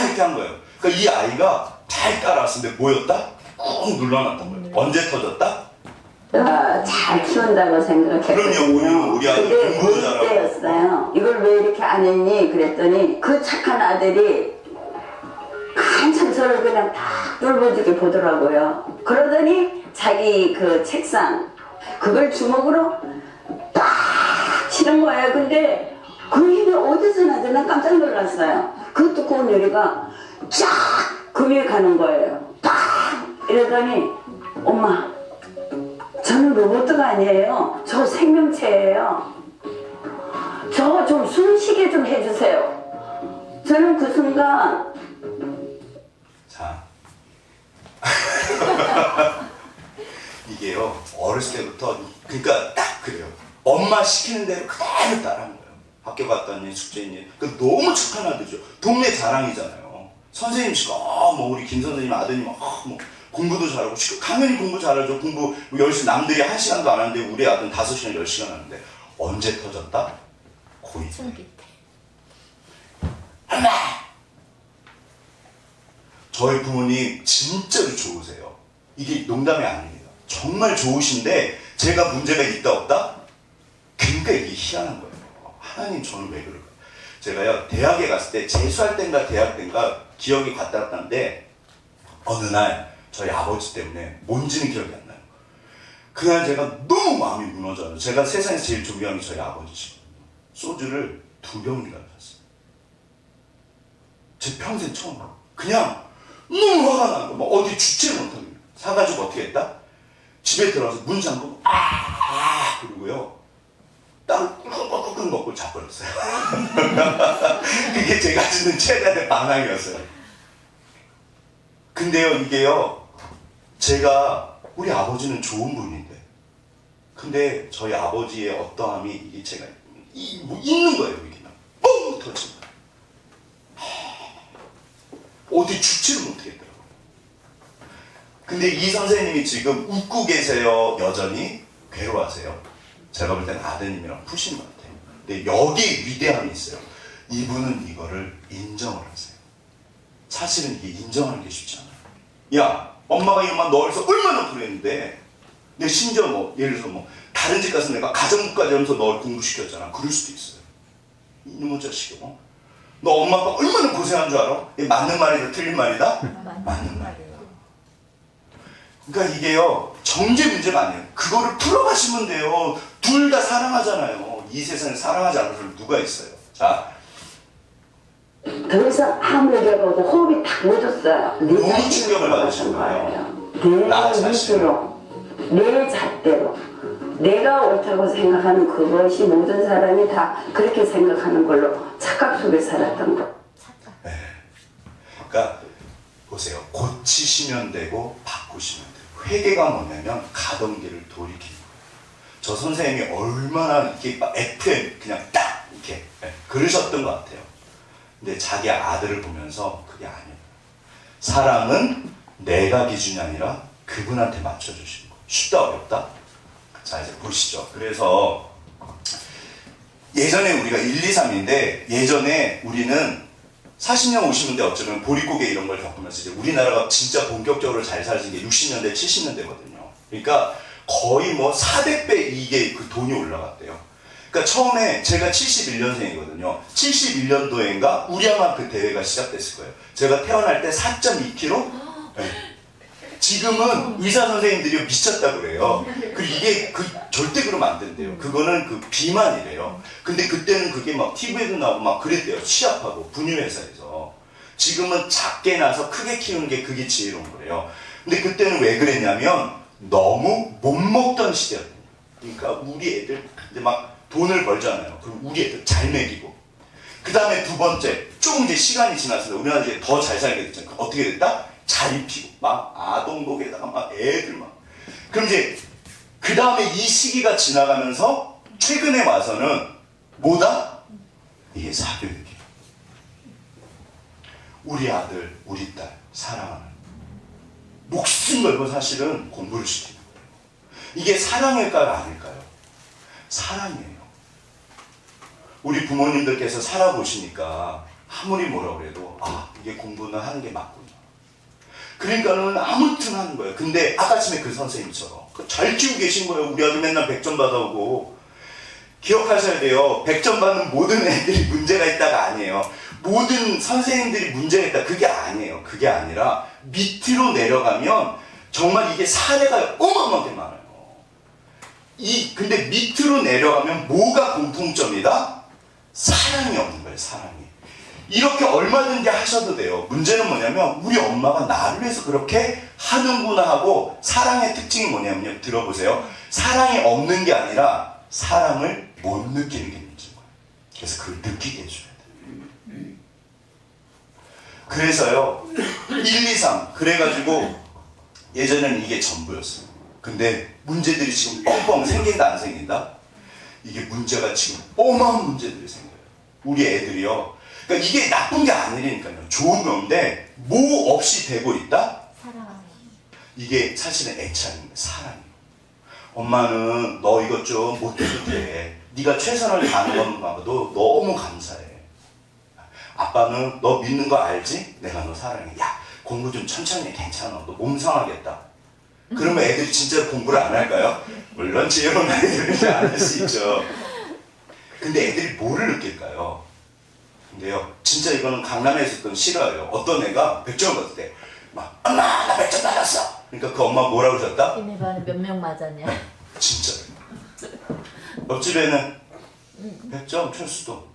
S1: 이렇게 한 거예요. 그러니까 이 아이가 잘 따라왔는데 뭐였다? 꾹 눌러놨던 거예요. 언제 터졌다?
S6: 잘 키운다고 생각했거든요.
S1: 그럼요, 우리 아들
S6: 그게
S1: 공부도 잘하고.
S6: 때였어요. 이걸 왜 이렇게 안 했니? 그랬더니 그 착한 아들이 한참 저를 그냥 딱 뚫어주게 보더라고요. 그러더니 자기 그 책상 그걸 주먹으로 딱 치는 거예요. 근데 그 힘이 어디서 나지? 난 깜짝 놀랐어요. 그 두꺼운 유리가 쫙 그 위에 가는 거예요. 딱 이러더니 엄마, 저는 로봇가 아니에요. 저 생명체예요. 저 좀 숨쉬게 좀 해주세요. 저는 그 순간
S1: 자, 이게요, 어렸을 때부터 그러니까 딱 그래요. 엄마 시키는 대로 그대로 따라한 거예요. 학교 갔더니 숙제니 너무 착한 아들이죠. 동네 자랑이잖아요. 선생님씨가 우리 김 선생님 아드님 공부도 잘하고 당연히 공부 잘하죠. 공부 열심히 남들이 1시간도 안 하는데 우리 아들은 5시간 10시간 하는데 언제 터졌다? 고2
S3: 층 밑에.
S1: 엄마! 저희 부모님 진짜로 좋으세요. 이게 농담이 아닙니다. 정말 좋으신데 제가 문제가 있다 없다? 그러니까 이게 희한한 거예요. 하나님 저는 왜 그럴까요? 제가요 대학에 갔을 때 재수할 땐가 대학 땐가 기억이 갔다 왔다는데 어느 날 저희 아버지 때문에 뭔지는 기억이 안 나요. 그날 제가 너무 마음이 무너져요. 제가 세상에서 제일 존경하는 게 저희 아버지시거든요. 소주를 2병이나 샀어요. 제 평생 처음 그냥 너무 화가 나는 거. 막 어디 주체를 못하는 거예요. 사가지고 어떻게 했다? 집에 들어가서 문 잠그고 그러고요. 땅을 꿀꺽꿀꺽 먹고 자버렸어요. 그게 제가 주는 최대의 반항이었어요. 근데요 이게요 제가 우리 아버지는 좋은 분인데 근데 저희 아버지의 어떠함이 이게 제가 뭐 있는 거예요. 이게 뻥 터진 거예요. 어디 주지를 못하겠더라고요. 근데 이 선생님이 지금 웃고 계세요? 여전히 괴로워하세요? 제가 볼 때는 아드님이랑 푸신 것 같아요. 근데 여기 위대함이 있어요. 이분은 이거를 인정을 하세요. 사실은 이게 인정하는 게 쉽지 않아요. 야, 엄마가 이만 너를 얼마나 그랬는데 내 심지어 뭐 예를 들어서 뭐 다른 집 가서 내가 가정부까지 하면서 널 공부시켰잖아. 그럴 수도 있어요. 이놈의 자식이고 너 엄마 아빠 얼마나 고생한 줄 알아? 이게 맞는 말이다 틀린 말이다? 맞는 말이에요. 그러니까 이게요 정죄 문제가 아니에요. 그거를 풀어가시면 돼요. 둘 다 사랑하잖아요. 이 세상에 사랑하지 않는 사람 누가 있어요? 자,
S6: 더 이상 아무 얘기가 없고 호흡이 딱 멎었어요.
S1: 너무 충격을 받으신 거예요. 나
S6: 내 위주로, 내 잣대로 내가 옳다고 생각하는 그것이 모든 사람이 다 그렇게 생각하는 걸로 착각 속에 살았던 거.
S1: 네. 그러니까 보세요. 고치시면 되고 바꾸시면 돼요. 회개가 뭐냐면 가던 길을 돌이키는 거예요. 저 선생님이 얼마나 이렇게 FM 그냥 딱 이렇게 그러셨던 것 같아요. 근데 자기 아들을 보면서 그게 아니에요. 사랑은 내가 기준이 아니라 그분한테 맞춰주시는 거예요. 쉽다 어렵다? 자 이제 보시죠. 그래서 예전에 우리가 1, 2, 3인데 예전에 우리는 40년 50년대 어쩌면 보릿고개 이런 걸 겪으면서 이제 우리나라가 진짜 본격적으로 잘 살진 게 60년대 70년대거든요. 그러니까 거의 뭐 400배 이게 그 돈이 올라갔대요. 그러니까 처음에 제가 71년생이거든요. 71년도인가 우량한 그 대회가 시작됐을 거예요. 제가 태어날 때 4.2kg? 네. 지금은 의사 선생님들이 미쳤다고 그래요. 그 이게 절대 그러면 안 된대요. 그거는 그 비만이래요. 근데 그때는 그게 막 TV에도 나오고 막 그랬대요. 취업하고 분유회사에서. 지금은 작게 나서 크게 키우는 게 그게 지혜로운 거래요. 근데 그때는 왜 그랬냐면 너무 못 먹던 시대였거든요. 그러니까 우리 애들 이제 막 돈을 벌잖아요. 그럼 우리 애들 잘 먹이고. 그 다음에 두 번째, 조금 이제 시간이 지났습니다. 우리나라 이제 더 잘 살게 됐잖아요. 어떻게 됐다? 잘 입히고, 막 아동복에다가 막 애들 막. 그럼 이제 그 다음에 이 시기가 지나가면서 최근에 와서는 뭐다? 이게 사교육이에요. 우리 아들, 우리 딸 사랑하는 목숨 걸고 사실은 공부를 시키는 거예요. 이게 사랑일까요? 아닐까요? 사랑이에요. 우리 부모님들께서 살아보시니까 아무리 뭐라 그래도 아 이게 공부는 하는 게 맞구나. 그러니까는 아무튼 하는 거예요. 근데 아까쯤에 그 선생님처럼 잘 키우고 계신 거예요. 우리 아들 맨날 100점 받아오고. 기억하셔야 돼요. 100점 받는 모든 애들이 문제가 있다가 아니에요. 모든 선생님들이 문제가 있다. 그게 아니에요. 그게 아니라 밑으로 내려가면 정말 이게 사례가 어마어마하게 많아요. 근데 밑으로 내려가면 뭐가 공통점이다? 사랑이 없는 거예요. 사랑이. 이렇게 얼마든지 하셔도 돼요. 문제는 뭐냐면 우리 엄마가 나를 위해서 그렇게 하는구나 하고 사랑의 특징이 뭐냐면요. 들어보세요. 사랑이 없는 게 아니라 사랑을 못 느끼는 게 문제인 거예요. 그래서 그걸 느끼게 해줘야 돼요. 그래서요. 1, 2, 3 그래가지고 예전에는 이게 전부였어요. 근데 문제들이 지금 뻥뻥 생긴다 안 생긴다? 이게 문제가 지금 어마어마한 문제들이 생겨요. 우리 애들이요. 그러니까 이게 나쁜 게 아니라니까요. 좋은 건데 뭐 없이 되고 있다?
S3: 사랑.
S1: 이게 사실은 애착입니다. 사랑이에요. 엄마는 너 이것 좀 못해도 돼. 네가 최선을 다하는 것만 봐도 너무 감사해. 아빠는 너 믿는 거 알지? 내가 너 사랑해. 야, 공부 좀 천천히 해. 괜찮아. 너 몸 상하겠다. 그러면 애들이 진짜로 공부를 안 할까요? 물론 지혜로운 아이들은 안 할 수 있죠. 근데 애들이 뭐를 느낄까요? 근데요, 진짜 이거는 강남에 있었던 실화예요. 어떤 애가 100점 받을 때 막 엄마 나 100점 받았어. 그러니까 그 엄마 뭐라 그러셨다?
S3: 이네 반에 몇 명 맞았냐?
S1: 진짜로. 옆집에는 100점 철수도.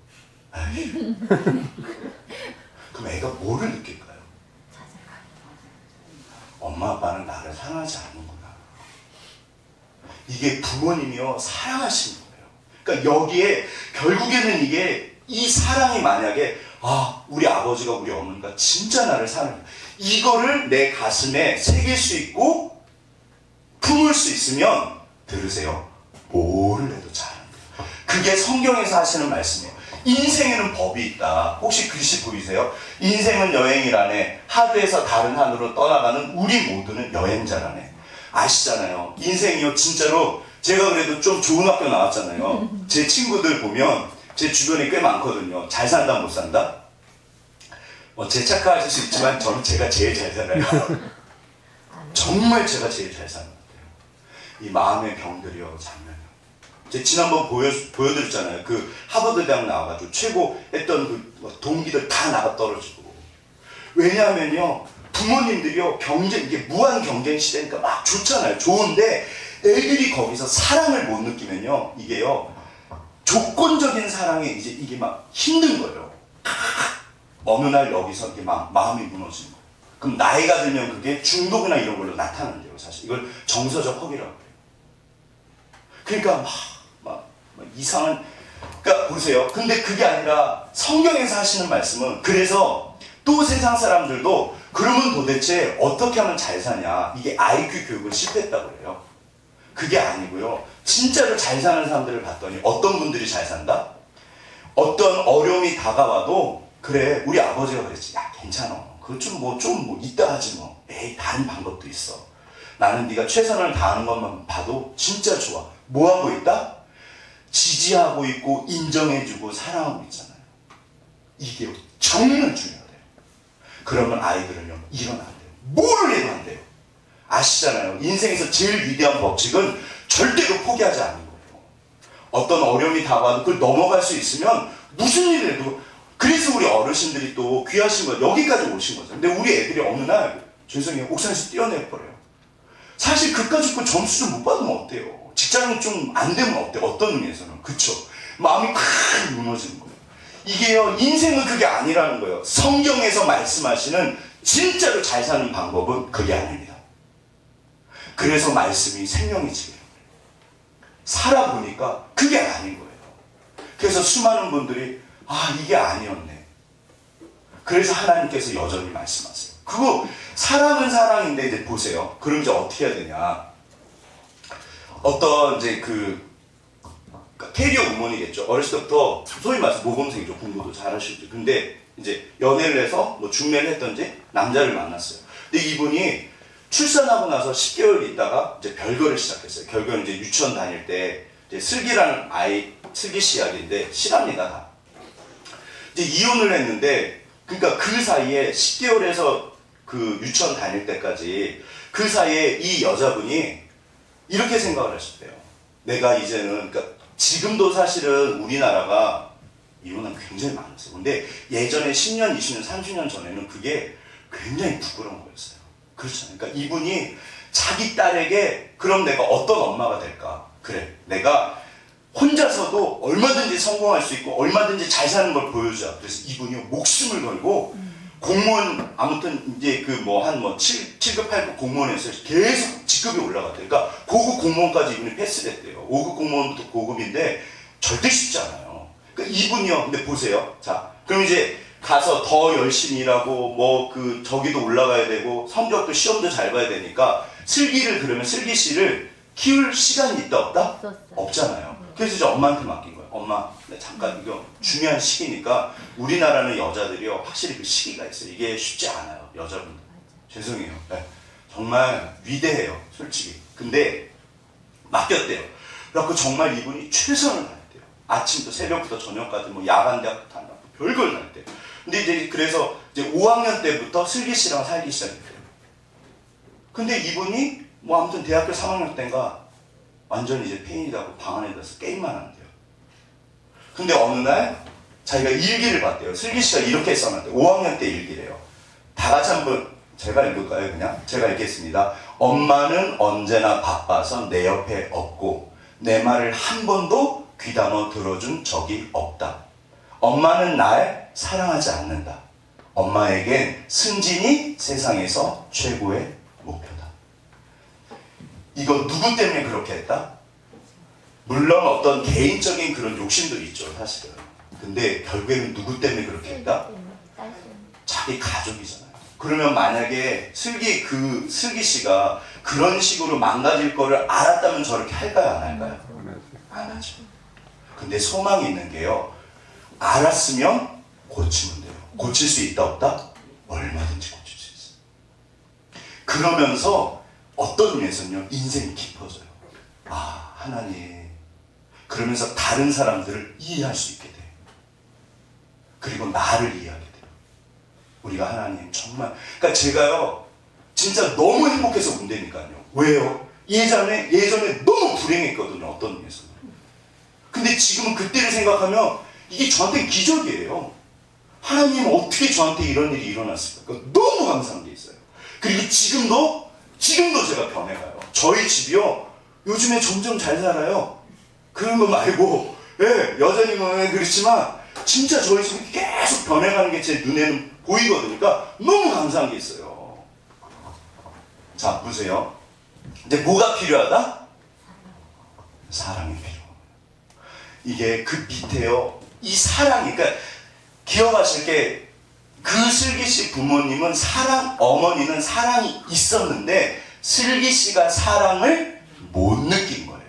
S1: 에이. 그럼 애가 뭐를 느낄까요? 엄마 아빠는 나를 사랑하지 않는구나. 이게 부모님이요 사랑하시는 거예요. 그러니까 여기에 결국에는 이게 이 사랑이 만약에 우리 아버지가 우리 어머니가 진짜 나를 사랑해. 이거를 내 가슴에 새길 수 있고 품을 수 있으면 들으세요. 뭘 해도 잘한대요. 그게 성경에서 하시는 말씀이에요. 인생에는 법이 있다. 혹시 글씨 보이세요? 인생은 여행이라네. 하루에서 다른 하루로 떠나가는 우리 모두는 여행자라네. 아시잖아요. 인생이요 진짜로 제가 그래도 좀 좋은 학교 나왔잖아요. 제 친구들 보면 제 주변에 꽤 많거든요. 잘 산다 못 산다? 제 착각하실 수 있지만 저는 제가 제일 잘 살아요. 정말 제가 제일 잘 사는 것 같아요. 이 마음의 병들이요 장난이요. 제가 지난번 보여드렸잖아요. 그 하버드 대학 나와가지고 최고 했던 그 동기들 다 나가 떨어지고. 왜냐하면요 부모님들이요 경쟁, 이게 무한 경쟁 시대니까 막 좋잖아요. 좋은데 애들이 거기서 사랑을 못 느끼면요 이게요 조건적인 사랑에 이제 이게 막 힘든 거예요. 어느 날 여기서 이렇게 막 마음이 무너지는 거예요. 그럼 나이가 들면 그게 중독이나 이런 걸로 나타난대요. 사실 이걸 정서적 허기라고 해요. 그러니까 막 이상한, 그러니까 보세요. 근데 그게 아니라 성경에서 하시는 말씀은, 그래서 또 세상 사람들도 그러면 도대체 어떻게 하면 잘 사냐, 이게 IQ 교육은 실패했다고 그래요. 그게 아니고요. 진짜로 잘 사는 사람들을 봤더니 어떤 분들이 잘 산다? 어떤 어려움이 다가와도 그래 우리 아버지가 그랬지. 야 괜찮아. 그거 좀 이따 하지 뭐. 에이 다른 방법도 있어. 나는 네가 최선을 다하는 것만 봐도 진짜 좋아. 뭐 하고 있다? 지지하고 있고 인정해주고 사랑하고 있잖아요. 이게 정말 중요해요. 그러면 아이들은요 일어나야 돼요. 뭘 해도 안 돼요. 아시잖아요. 인생에서 제일 위대한 법칙은 절대로 포기하지 않는 거예요. 어떤 어려움이 다가와도 그걸 넘어갈 수 있으면 무슨 일이라도. 그래서 우리 어르신들이 또 귀하신 거예요. 여기까지 오신 거죠. 근데 우리 애들이 어느 날 죄송해요 옥상에서 뛰어내버려요. 사실 그까짓 거 점수 좀 못 받으면 어때요? 직장은 좀 안 되면 어때요? 어떤 의미에서는. 그쵸? 마음이 콱 무너지는 거예요. 이게요 인생은 그게 아니라는 거예요. 성경에서 말씀하시는 진짜로 잘 사는 방법은 그게 아닙니다. 그래서 말씀이 생명이지. 살아보니까 그게 아닌 거예요. 그래서 수많은 분들이 이게 아니었네. 그래서 하나님께서 여전히 말씀하세요. 그거 사랑은 사랑인데 이제 보세요. 그럼 이제 어떻게 해야 되냐? 어떤 이제 캐리어 우먼이겠죠. 어렸을 때부터 소위 말해서 모범생이죠. 공부도 잘하시고. 근데 이제 연애를 해서 뭐 중매를 했던지 남자를 만났어요. 근데 이분이 출산하고 나서 10개월 있다가 이제 별거를 시작했어요. 결국은 이제 유치원 다닐 때 이제 슬기라는 아이, 슬기 씨 이야기인데 실합니다. 다. 이제 이혼을 했는데, 그러니까 그 사이에 10개월에서 그 유치원 다닐 때까지 그 사이에 이 여자분이 이렇게 생각을 하셨대요. 내가 이제는, 그러니까 지금도 사실은 우리나라가 이혼은 굉장히 많았어요. 근데 예전에 10년, 20년, 30년 전에는 그게 굉장히 부끄러운 거였어요. 그렇잖아요. 그러니까 이분이 자기 딸에게 그럼 내가 어떤 엄마가 될까? 그래, 내가 혼자서도 얼마든지 성공할 수 있고 얼마든지 잘 사는 걸 보여주자. 그래서 이분이 목숨을 걸고 공무원, 아무튼 이제 그 뭐 한 7급, 8급 공무원에서 계속 직급이 올라갔대요. 그러니까 고급 공무원까지 이분이 패스됐대요. 5급 공무원부터 고급인데 절대 쉽지 않아요. 그러니까 이분이요. 근데 보세요. 자, 그럼 이제 가서 더 열심히 일하고 저기도 올라가야 되고 성적도 시험도 잘 봐야 되니까 그러면 슬기 씨를 키울 시간이 있다 없다? 없잖아요. 그래서 이제 엄마한테 맡긴 거예요. 엄마, 잠깐 이거 중요한 시기니까. 우리나라는 여자들이요 확실히 그 시기가 있어요. 이게 쉽지 않아요. 여자분들 죄송해요. 네. 정말 위대해요 솔직히. 근데 맡겼대요. 그래갖고 정말 이분이 최선을 다했대요. 아침부터 새벽부터 저녁까지 뭐 야간 대학부터 안 하고 별걸 날 때. 근데 이제 그래서 이제 5학년 때부터 슬기 씨랑 살기 시작했대요. 근데 이분이 뭐 아무튼 대학교 3학년 때인가 완전히 이제 페인이라고 방 안에 들어서 게임만 한대요. 근데 어느 날 자기가 일기를 봤대요. 슬기 씨가 이렇게 써놨대요. 5학년 때 일기래요. 다 같이 한번 제가 읽을까요? 그냥 제가 읽겠습니다. 엄마는 언제나 바빠서 내 옆에 없고 내 말을 한 번도 귀담아 들어준 적이 없다. 엄마는 날 사랑하지 않는다. 엄마에겐 승진이 세상에서 최고의 목표다. 이거 누구 때문에 그렇게 했다? 물론 어떤 개인적인 그런 욕심들이 있죠, 사실은. 근데 결국에는 누구 때문에 그렇게 했다? 자기 가족이잖아요. 그러면 만약에 슬기 씨가 그런 식으로 망가질 거를 알았다면 저렇게 할까요, 안 할까요? 안 하죠. 근데 소망이 있는 게요. 알았으면 고치면 돼요. 고칠 수 있다 없다? 얼마든지 고칠 수 있어요. 그러면서 어떤 의미에서는요, 인생이 깊어져요. 아, 하나님. 그러면서 다른 사람들을 이해할 수 있게 돼요. 그리고 나를 이해하게 돼요. 우리가 하나님 정말, 그러니까 제가요 진짜 너무 행복해서 운다니까요. 왜요? 예전에 너무 불행했거든요, 어떤 의미에서. 근데 지금은 그때를 생각하면 이게 저한테 기적이에요. 하나님 어떻게 저한테 이런 일이 일어났을까? 너무 감사한 게 있어요. 그리고 지금도 제가 변해가요. 저희 집이요 요즘에 점점 잘 살아요. 그런 거 말고, 예, 여전히 그렇지만 진짜 저희 집이 계속 변해가는 게 제 눈에는 보이거든요. 그러니까 너무 감사한 게 있어요. 자, 보세요. 근데 뭐가 필요하다? 사랑이 필요해요. 이게 그 밑에요. 이 사랑이, 그러니까 기억하실 게 그 슬기 씨 부모님은 어머니는 사랑이 있었는데 슬기 씨가 사랑을 못 느낀 거예요.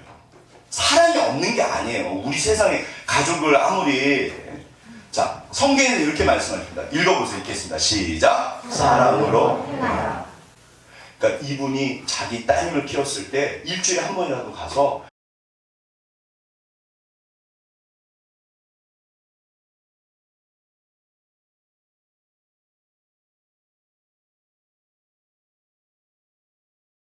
S1: 사랑이 없는 게 아니에요. 우리 세상에 가족을 아무리. 자, 성경에는 이렇게 말씀하십니다. 읽어보세요. 읽겠습니다. 시작. 사랑으로. 그러니까 이분이 자기 따님을 키웠을 때 일주일에 한 번이라도 가서